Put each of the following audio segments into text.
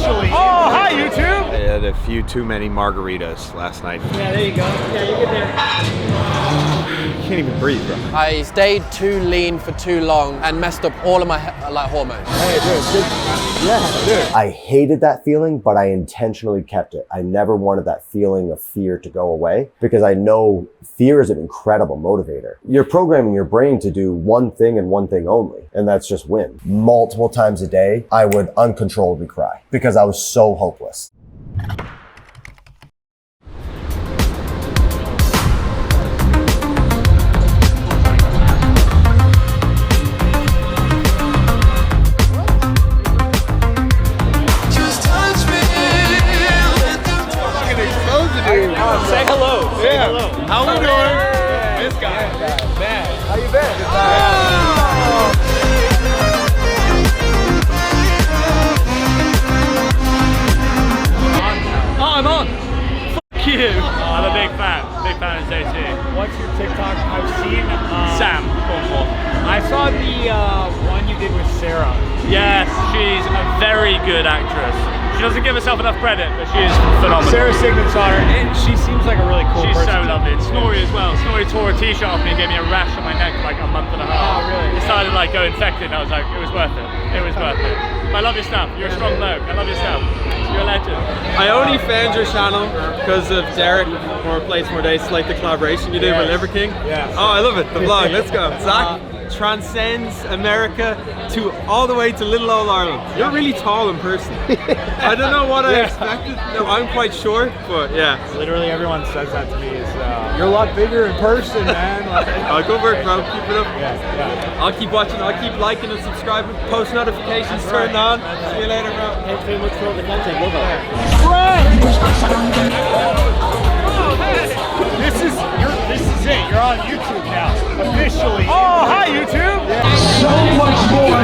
Officially. Oh, hi YouTube. I had a few too many margaritas last night. Yeah, there you go. Yeah, you get there. I can't even breathe, bro. I stayed too lean for too long and messed up all of my hormones. Hey, dude. Yeah, dude. I hated that feeling, but I intentionally kept it. I never wanted that feeling of fear to go away because I know fear is an incredible motivator. You're programming your brain to do one thing and one thing only, and that's just win. Multiple times a day, I would uncontrollably cry because I was so hopeless. Say hello. Say hello. How we doing? This guy. Man. How you been? Oh, I'm on. Fuck you. I'm a big fan of JT. What's your TikTok? I've seen Sam. I saw the one you did with Sarah. Yes, she's a very good actress. She doesn't give herself enough credit, but she is phenomenal. Sarah Sigmund's on her, and she seems like a really cool person. She's so lovely. And Snorri as well. Snorri tore a t-shirt off me and gave me a rash on my neck for like a month and a half. Oh, really? It started like go infected, and I was like, it was worth it. It was worth it. I love your stuff. You're a strong bloke. I love your stuff. You're a legend. I only found your channel because of Derek, More Plates, More Days, like the collaboration you did with Liver King. Yeah. Oh, I love it. The vlog. Let's go. Zach transcends America to all the way to little old Ireland. You're really tall in person. I don't know what I expected. No, I'm quite short, but yeah. Literally everyone says that to me is, you're a lot bigger in person, man. Like, I'll go work, bro. Keep it up. yeah. I'll keep watching. I'll keep liking and subscribing. Post notifications turned on. See you later, bro. Thanks very much for all the content. Love it. This is it. You're on YouTube now, officially. Oh, hi YouTube. So much more.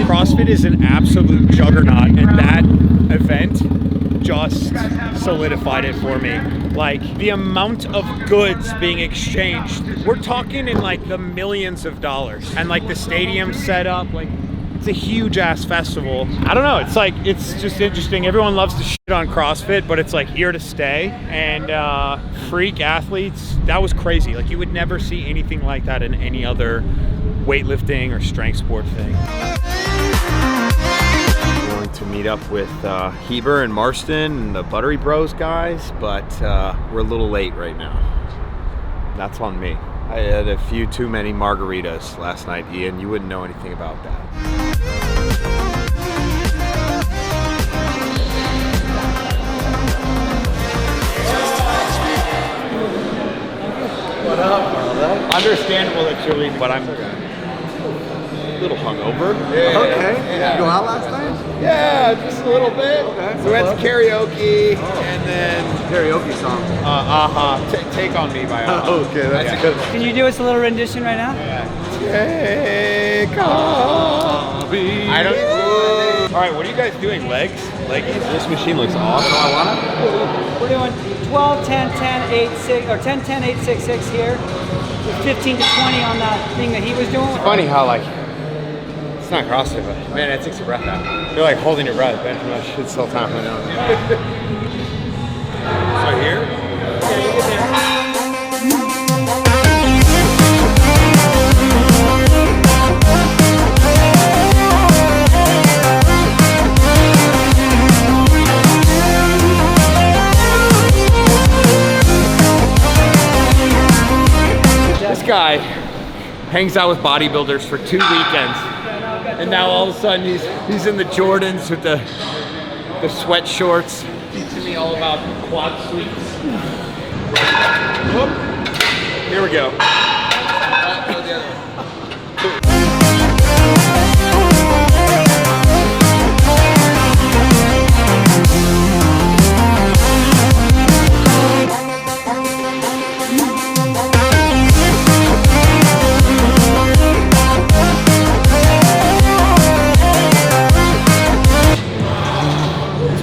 CrossFit is an absolute juggernaut, and that event just solidified it for me. Like the amount of goods being exchanged, we're talking in like the millions of dollars, and like the stadium set up, like it's a huge ass festival. I don't know, it's like, it's just interesting. Everyone loves to shit on CrossFit, but it's like here to stay. And freak athletes, that was crazy. Like you would never see anything like that in any other weightlifting or strength sport thing. Going to meet up with Heber and Marston and the Buttery Bros guys, but we're a little late right now. That's on me. I had a few too many margaritas last night, Ian. You wouldn't know anything about that. What up, brother? Understandable that you're leaving, but I'm a little hungover. Yeah. Okay. Did you go out last night? Yeah, just a little bit. Okay. So we went to karaoke, and then Karaoke song. Take on Me by Aha. Okay, that's a good one. Can you do us a little rendition right now? Take on me. I don't. All right, what are you guys doing? Legs? Leggies? This machine looks awesome. I wanna. We're doing 12, 10, 10, 8, 6, or 10, 10, 8, 6, 6 here. With 15 to 20 on that thing that he was doing. Funny how like it's not CrossFit, but man, it takes your breath out. You're like holding your breath, bench much. It's still time for now. So here. Yeah, you get there. This guy hangs out with bodybuilders for 2 weekends, and now all of a sudden he's in the Jordans with the sweat shorts, teaching me all about quad sweeps. Whoop. Here we go.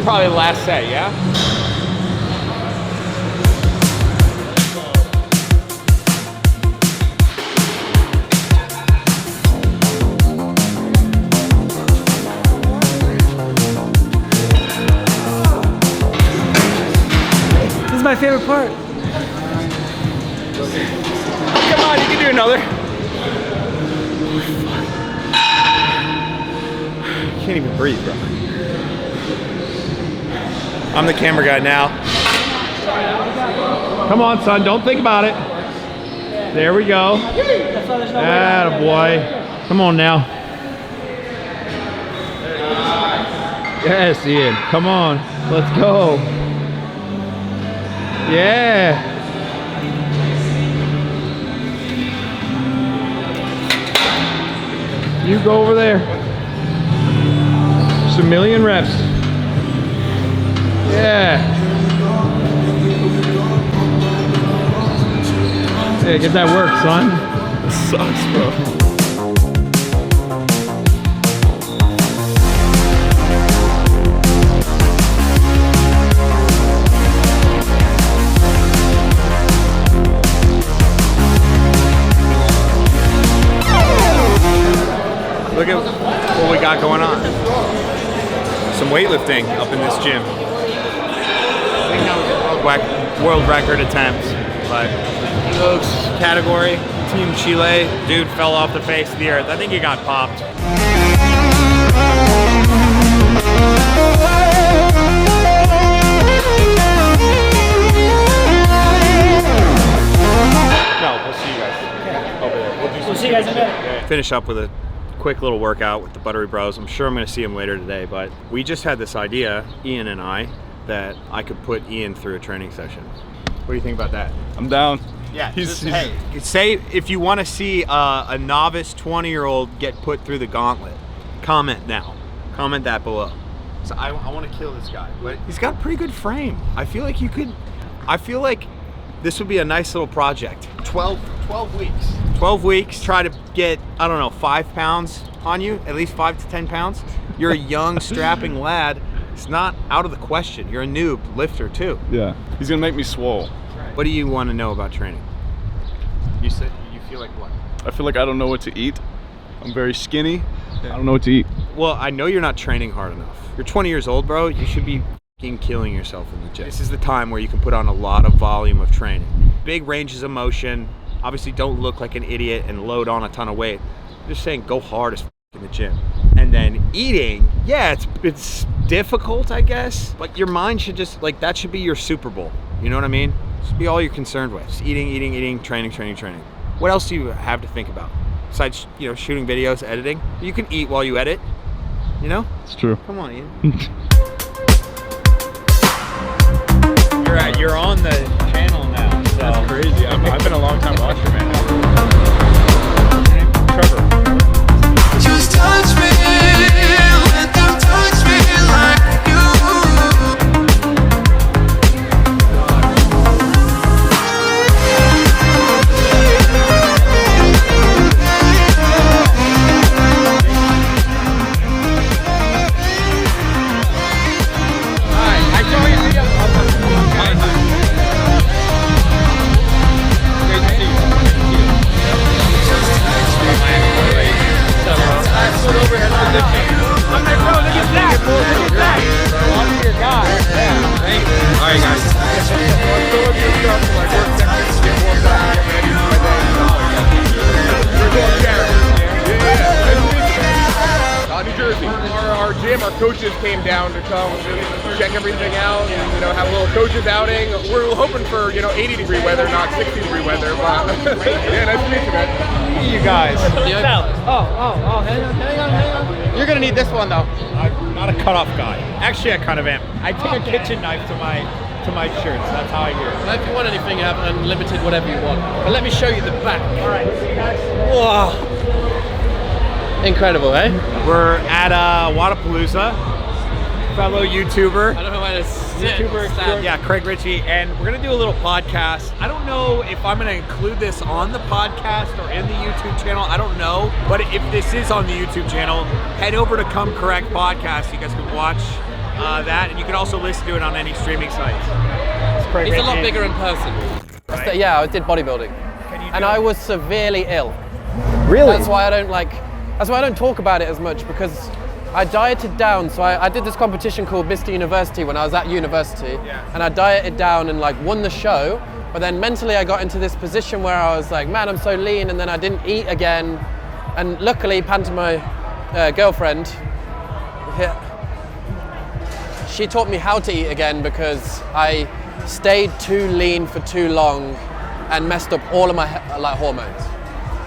Probably the last set, yeah? my favorite part. Come on, you can do another. Can't even breathe, bro. I'm the camera guy now. Come on, son, don't think about it. There we go. Attaboy. Come on now. Yes, Ian, come on. Let's go. Yeah. You go over there. Just a million reps. Yeah. Hey, get that work, son. This sucks, bro. Look at what we got going on. Some weightlifting up in this gym. I think that was world record attempts, but folks category, Team Chile, dude fell off the face of the earth. I think he got popped. No, we'll see you guys over there. We'll see you guys in a minute. Finish up with a quick little workout with the Buttery Bros. I'm sure I'm going to see him later today, but we just had this idea, Ian and I, that I could put Ian through a training session. What do you think about that? I'm down. Yeah, hey, say if you want to see a novice 20-year-old get put through the gauntlet, comment now. Comment that below. So I want to kill this guy, but he's got a pretty good frame. I feel like you could, I feel like this would be a nice little project. 12 weeks. 12 weeks, try to get, I don't know, 5 pounds on you, at least 5 to 10 pounds. You're a young, strapping lad. It's not out of the question. You're a noob lifter too. Yeah, he's gonna make me swole. What do you want to know about training? You said you feel like what? I feel like I don't know what to eat. I'm very skinny. I don't know what to eat. Well, I know you're not training hard enough. You're 20 years old, bro. You should be f***ing killing yourself in the gym. This is the time where you can put on a lot of volume of training. Big ranges of motion. Obviously, don't look like an idiot and load on a ton of weight. I'm just saying, go hard as f*** in the gym. And then eating, yeah, it's difficult, I guess. But your mind should just, like, that should be your Super Bowl. You know what I mean? Should be all you're concerned with. Just eating, training. What else do you have to think about? Besides, you know, shooting videos, editing. You can eat while you edit, you know? It's true. Come on, Ian. You're on the channel now. So. That's crazy. I've been a long time watcher, man. Trevor. Just touch me, let them touch me like you. Our gym, our coaches came down to come check everything out and, you know, have a little coaches outing. We're hoping for, you know, 80-degree weather, not 60-degree weather, but yeah, nice to meet you, man. You guys. Hang on. You're gonna need this one though. I'm not a cutoff guy. Actually, I kind of am. I take a kitchen knife to my shirts. That's how I hear it. If you want anything, you have unlimited whatever you want. But let me show you the back. All right, see you guys. Whoa. Incredible, eh? We're at Wodapalooza. Fellow YouTuber. I don't know where to sit. Yeah, Craig Richey, and we're gonna do a little podcast. I don't know if I'm gonna include this on the podcast or in the YouTube channel. I don't know, but if this is on the YouTube channel, head over to Come Correct Podcast. You guys can watch that, and you can also listen to it on any streaming sites. It's Craig He's a lot Richey. bigger in person. Right? Yeah, I did bodybuilding, and I was severely ill. Really? That's why I don't talk about it as much, because I dieted down. So I did this competition called Mr. University when I was at university, and I dieted down and like won the show. But then mentally I got into this position where I was like, man, I'm so lean, and then I didn't eat again. And luckily, Panta, my girlfriend, she taught me how to eat again because I stayed too lean for too long and messed up all of my like hormones.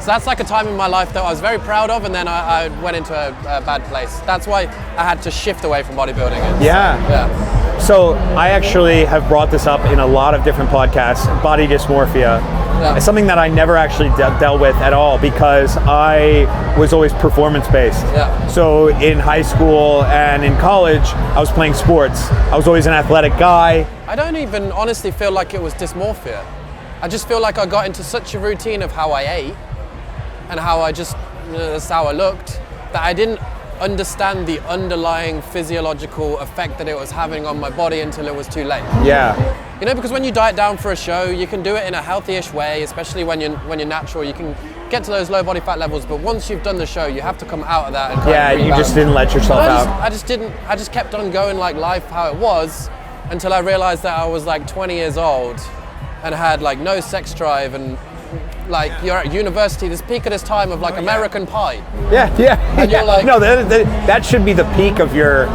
So that's like a time in my life that I was very proud of, and then I went into a bad place. That's why I had to shift away from bodybuilding. Yeah. So I actually have brought this up in a lot of different podcasts, body dysmorphia. It's something that I never actually dealt with at all because I was always performance-based. So in high school and in college, I was playing sports. I was always an athletic guy. I don't even honestly feel like it was dysmorphia. I just feel like I got into such a routine of how I ate and how I just, that's how I looked, that I didn't understand the underlying physiological effect that it was having on my body until it was too late. You know, because when you diet down for a show, you can do it in a healthy-ish way, especially when you're natural. You can get to those low body fat levels, but once you've done the show, you have to come out of that and kind of you just didn't let yourself out. I just kept on going like life how it was until I realized that I was like 20 years old and had like no sex drive, and like you're at university, this peak of this time of like American Pie. And you're like, no, that should be the peak of your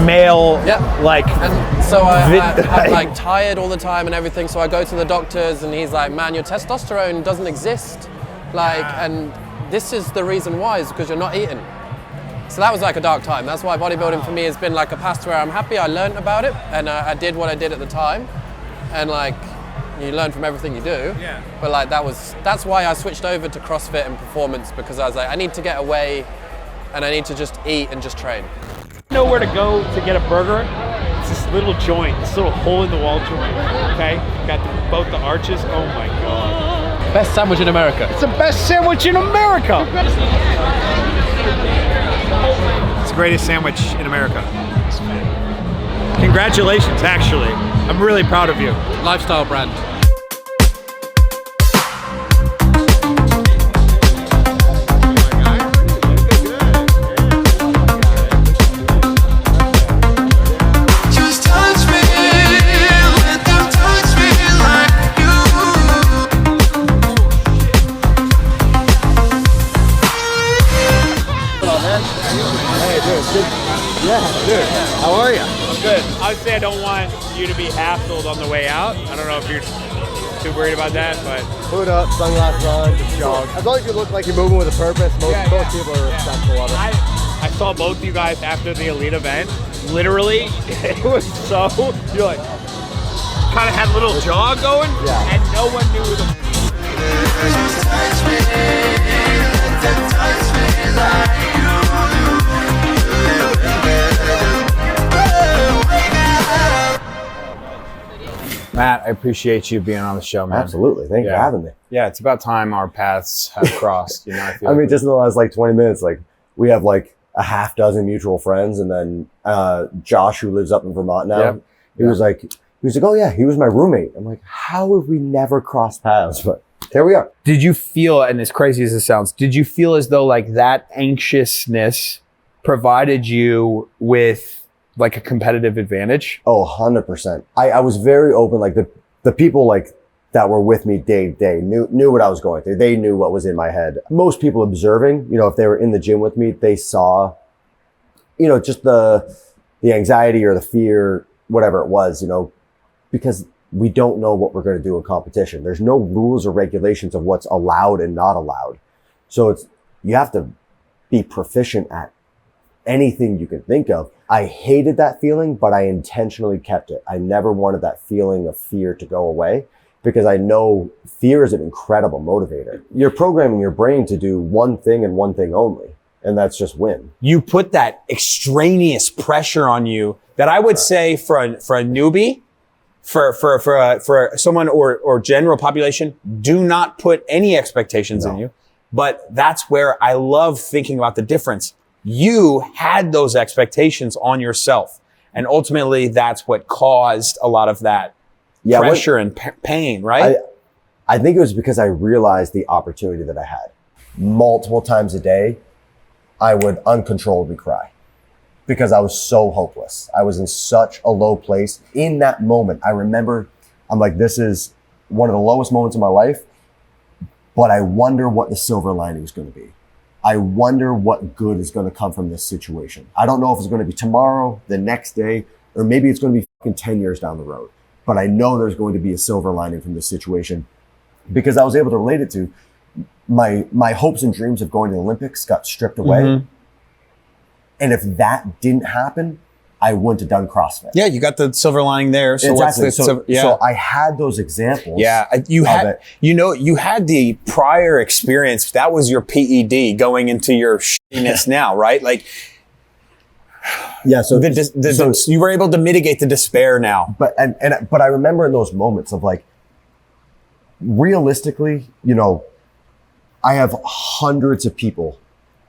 male like. And so I'm like tired all the time and everything. So I go to the doctors, and he's like, "Man, your testosterone doesn't exist." Like, and this is the reason why, is because you're not eating. So that was like a dark time. That's why bodybuilding for me has been like a past where I'm happy I learned about it, and I did what I did at the time, and like. You learn from everything you do, but like that's why I switched over to CrossFit and performance, because I was like, I need to get away and I need to just eat and just train. Know where to go to get a burger? It's this little joint, this little hole in the wall joint, okay? Got both the arches, oh my God. Best sandwich in America. It's the best sandwich in America. It's the greatest sandwich in America. Congratulations, actually. I'm really proud of you. Lifestyle brand. Just touch me, let them touch me like you. Hello, man. Hey, dude. Dude. How are you? Good. Obviously, I don't want you to be hassled on the way out. I don't know if you're too worried about that, but... Hood up, sunglasses on, just jog. As long as you look like you're moving with a purpose, most people are respectful of it. I saw both you guys after the elite event. Literally, it was so... You're like... Kind of had a little jog going, and no one knew who the... Just touch me, let them touch me like you. Matt, I appreciate you being on the show, man. Absolutely. Thank you for having me. Yeah, it's about time our paths have crossed. You know, I feel I mean, just in the last like 20 minutes, like we have like a half dozen mutual friends, and then Josh, who lives up in Vermont now, he was like, oh yeah, he was my roommate. I'm like, how have we never crossed paths? But here we are. Did you feel, and as crazy as it sounds, did you feel as though like that anxiousness provided you with like a competitive advantage? Oh, 100%. I was very open. Like the people like that were with me day to day knew what I was going through. They knew what was in my head. Most people observing, you know, if they were in the gym with me, they saw, you know, just the anxiety or the fear, whatever it was, you know, because we don't know what we're going to do in competition. There's no rules or regulations of what's allowed and not allowed. So you have to be proficient at anything you can think of. I hated that feeling, but I intentionally kept it. I never wanted that feeling of fear to go away, because I know fear is an incredible motivator. You're programming your brain to do one thing and one thing only, and that's just win. You put that extraneous pressure on you that I would say for a newbie, for someone or general population, do not put any expectations in you. But that's where I love thinking about the difference. You had those expectations on yourself. And ultimately, that's what caused a lot of that pressure and pain, right? I think it was because I realized the opportunity that I had. Multiple times a day, I would uncontrollably cry because I was so hopeless. I was in such a low place. In that moment, I remember, I'm like, this is one of the lowest moments of my life, but I wonder what the silver lining is going to be. I wonder what good is going to come from this situation. I don't know if it's going to be tomorrow, the next day, or maybe it's going to be fucking 10 years down the road. But I know there's going to be a silver lining from this situation because I was able to relate it to my hopes and dreams of going to the Olympics got stripped away. Mm-hmm. And if that didn't happen, I wouldn't have done CrossFit. Yeah, you got the silver lining there. So exactly. Yeah. So I had those examples. Yeah, you had the prior experience. That was your PED going into your shittiness now, right? Like, yeah. So you were able to mitigate the despair now. But I remember in those moments of like, realistically, you know, I have hundreds of people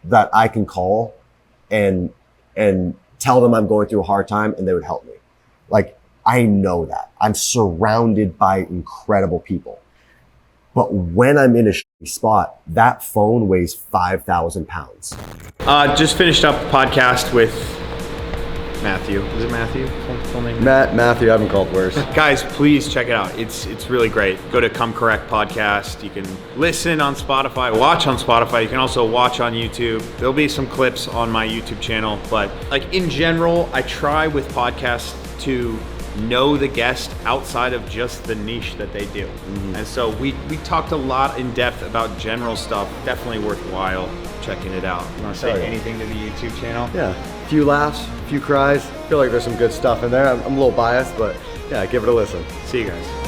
that I can call and tell them I'm going through a hard time and they would help me. Like, I know that. I'm surrounded by incredible people. But when I'm in a shitty spot, that phone weighs 5,000 pounds. Just finished up the podcast with Matthew. Is it Matthew? Full name? Matthew, I haven't called worse. Guys, please check it out. It's really great. Go to Come Correct Podcast. You can listen on Spotify, watch on Spotify. You can also watch on YouTube. There'll be some clips on my YouTube channel. But like in general, I try with podcasts to know the guest outside of just the niche that they do. Mm-hmm. And so we talked a lot in depth about general stuff. Definitely worthwhile checking it out. You want to say anything to the YouTube channel? Yeah. A few laughs, a few cries. I feel like there's some good stuff in there. I'm a little biased, but yeah, give it a listen. See you guys.